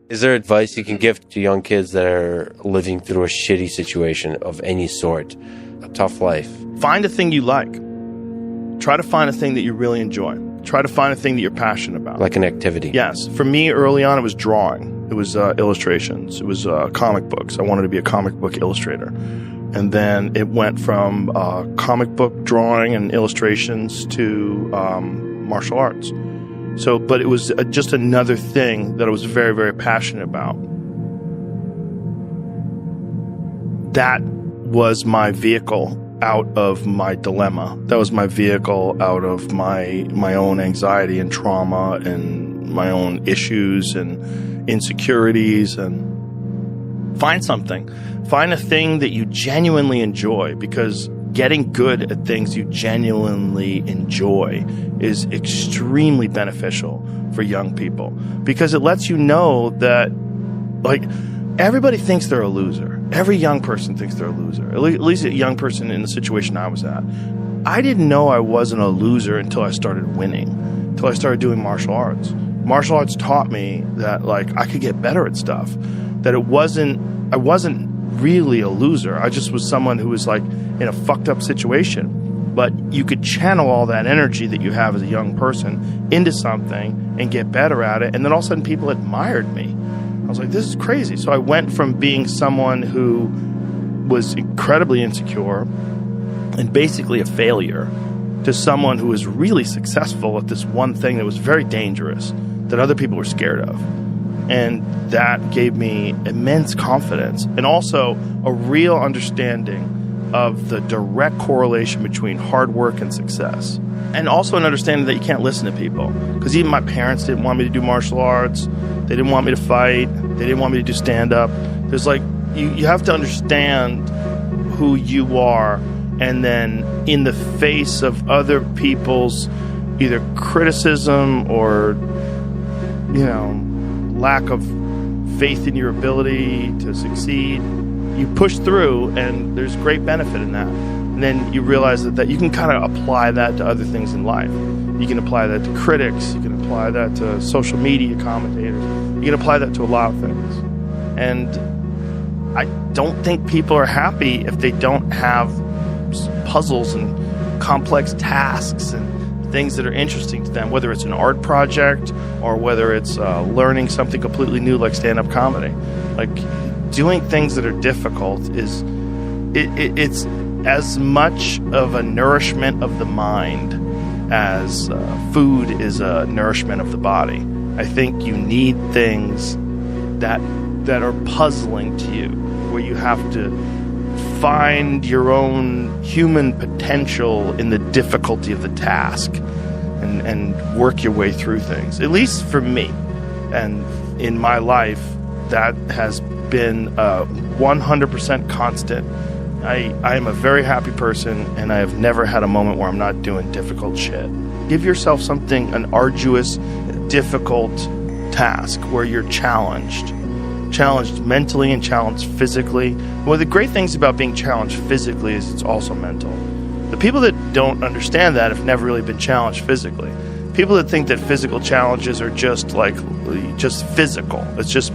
Is there advice you can give to young kids that are living through a shitty situation of any sort, a tough life? Find a thing you like. Try to find a thing that you really enjoy. Try to find a thing that you're passionate about. Like an activity? Yes. For me, early on, it was drawing. It was illustrations. It was comic books. I wanted to be a comic book illustrator. And then it went from comic book drawing and illustrations to martial arts. But it was just another thing that I was very, very passionate about. That was my vehicle out of my dilemma. That was my vehicle out of my own anxiety and trauma and my own issues and insecurities. And find something. Find a thing that you genuinely enjoy, because getting good at things you genuinely enjoy is extremely beneficial for young people, because it lets you know that, like, everybody thinks they're a loser. Every young person thinks they're a loser. At least a young person in the situation I was at. I didn't know I wasn't a loser until I started winning, until I started doing martial arts. Martial arts taught me that, like, I could get better at stuff, that I wasn't really a loser. I just was someone who was, like, in a fucked up situation. But you could channel all that energy that you have as a young person into something and get better at it. And then all of a sudden people admired me. I was like, this is crazy. So I went from being someone who was incredibly insecure and basically a failure to someone who was really successful at this one thing that was very dangerous, that other people were scared of. And that gave me immense confidence and also a real understanding of the direct correlation between hard work and success. And also an understanding that you can't listen to people. Because even my parents didn't want me to do martial arts. They didn't want me to fight. They didn't want me to do stand-up. There's, like, you have to understand who you are, and then in the face of other people's either criticism or, you know, lack of faith in your ability to succeed, you push through, and there's great benefit in that. And then you realize that you can kind of apply that to other things in life. You can apply that to critics. You can apply that to social media commentators. You can apply that to a lot of things. And I don't think people are happy if they don't have puzzles and complex tasks and things that are interesting to them, whether it's an art project or whether it's learning something completely new like stand-up comedy. Like, doing things that are difficult it's as much of a nourishment of the mind as food is a nourishment of the body. I think you need things that are puzzling to you, where you have to find your own human potential in the difficulty of the task and work your way through things. At least for me, and in my life, that has been 100% constant. I am a very happy person, and I have never had a moment where I'm not doing difficult shit. Give yourself something, an arduous, difficult task where you're challenged mentally and challenged physically. One of the great things about being challenged physically is it's also mental. The people that don't understand that have never really been challenged physically. People that think that physical challenges are just physical. It's just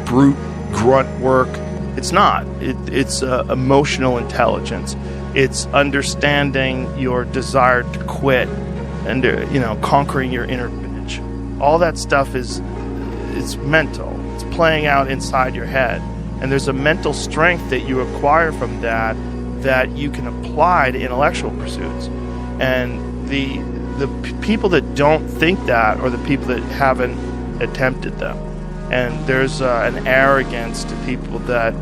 brute grunt work. It's not. It's emotional intelligence. It's understanding your desire to quit and conquering your inner bitch. All that stuff it's mental. It's playing out inside your head, and there's a mental strength that you acquire from that you can apply to intellectual pursuits. And the people that don't think that are the people that haven't attempted them. And there's an arrogance to people that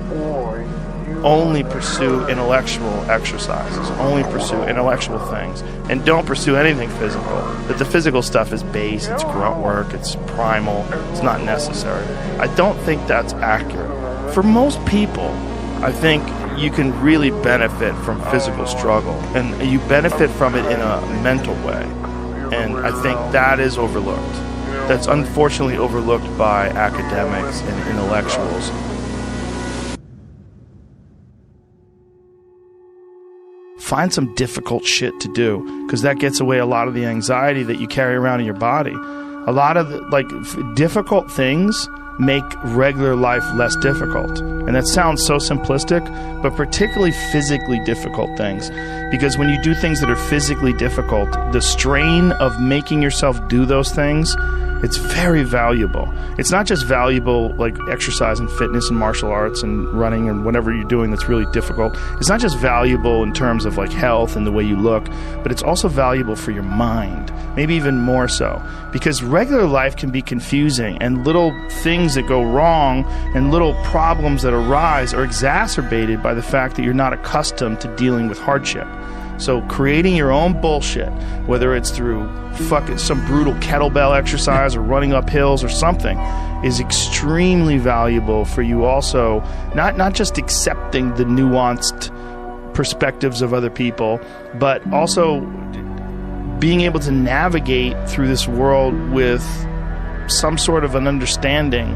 only pursue intellectual exercises, only pursue intellectual things, and don't pursue anything physical. That the physical stuff is base, it's grunt work, it's primal, it's not necessary. I don't think that's accurate. For most people, I think you can really benefit from physical struggle, and you benefit from it in a mental way. And I think that is overlooked. That's unfortunately overlooked by academics and intellectuals. Find some difficult shit to do, because that gets away a lot of the anxiety that you carry around in your body. A lot of difficult things make regular life less difficult. And that sounds so simplistic, but particularly physically difficult things. Because when you do things that are physically difficult, the strain of making yourself do those things, it's very valuable. It's not just valuable like exercise and fitness and martial arts and running and whatever you're doing that's really difficult. It's not just valuable in terms of like health and the way you look, but it's also valuable for your mind, maybe even more so. Because regular life can be confusing, and little things that go wrong and little problems that arise are exacerbated by the fact that you're not accustomed to dealing with hardship. So creating your own bullshit, whether it's through fucking some brutal kettlebell exercise or running up hills or something, is extremely valuable for you also, not just accepting the nuanced perspectives of other people, but also being able to navigate through this world with some sort of an understanding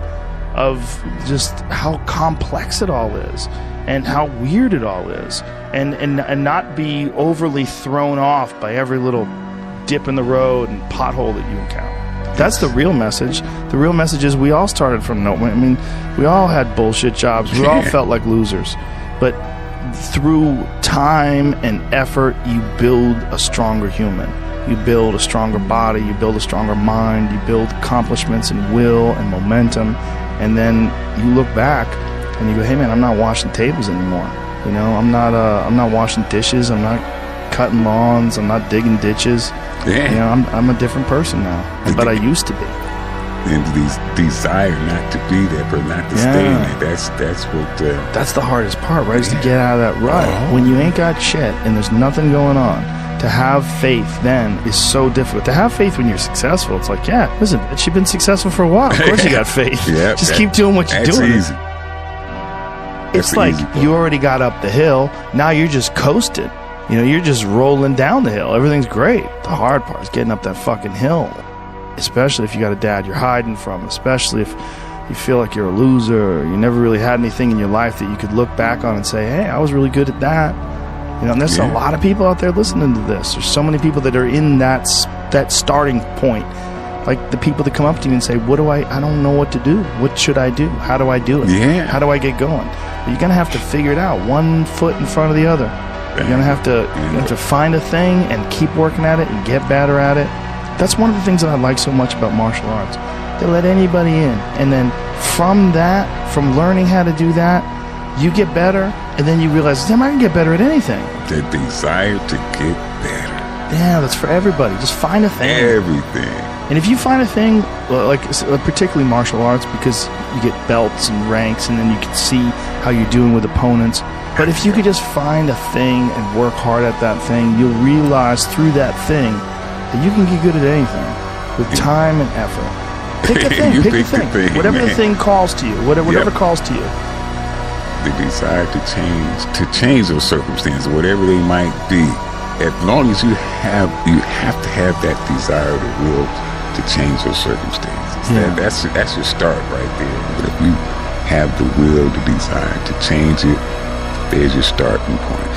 of just how complex it all is and how weird it all is, and not be overly thrown off by every little dip in the road and pothole that you encounter. That's the real message. The real message is we all started from nowhere. I mean, we all had bullshit jobs. We all felt like losers. But through time and effort, you build a stronger human. You build a stronger body. You build a stronger mind. You build accomplishments and will and momentum. And then you look back and you go, hey man, I'm not washing tables anymore. You know, I'm not washing dishes. I'm not cutting lawns. I'm not digging ditches. Yeah. You know, I'm a different person now, but I used to be. And these desire not to be that person, not to stay in it. That's what. That's the hardest part, right? Is to get out of that rut. When you ain't got shit and there's nothing going on, to have faith then is so difficult. To have faith when you're successful, it's like, yeah, listen, you've been successful for a while. Of course you got faith. Just keep doing what you're doing. That's easy. It's like you already got up the hill. Now you're just coasting. You know, you're just rolling down the hill. Everything's great. The hard part is getting up that fucking hill. Especially if you got a dad you're hiding from. Especially if you feel like you're a loser, or you never really had anything in your life that you could look back on and say, hey, I was really good at that. You know, and there's a lot of people out there listening to this. There's so many people that are in that starting point. Like the people that come up to you and say, I don't know what to do. What should I do? How do I do it? How do I get going? But you're going to have to figure it out, one foot in front of the other. You're going to have to find a thing and keep working at it and get better at it. That's one of the things that I like so much about martial arts. They let anybody in. And then from learning how to do that, you get better. And then you realize, damn, I can get better at anything. The desire to get better. Yeah, that's for everybody. Just find a thing. Everything. And if you find a thing, like particularly martial arts, because you get belts and ranks, and then you can see how you're doing with opponents. But if you could just find a thing and work hard at that thing, you'll realize through that thing that you can get good at anything with time and effort. Pick a thing. Pick a thing. Whatever the thing calls to you. Whatever calls to you. The desire to change those circumstances, whatever they might be. As long as you have to have that desire, the will to change those circumstances. Yeah. That's your start right there. But if you have the will, the desire to change it, there's your starting point.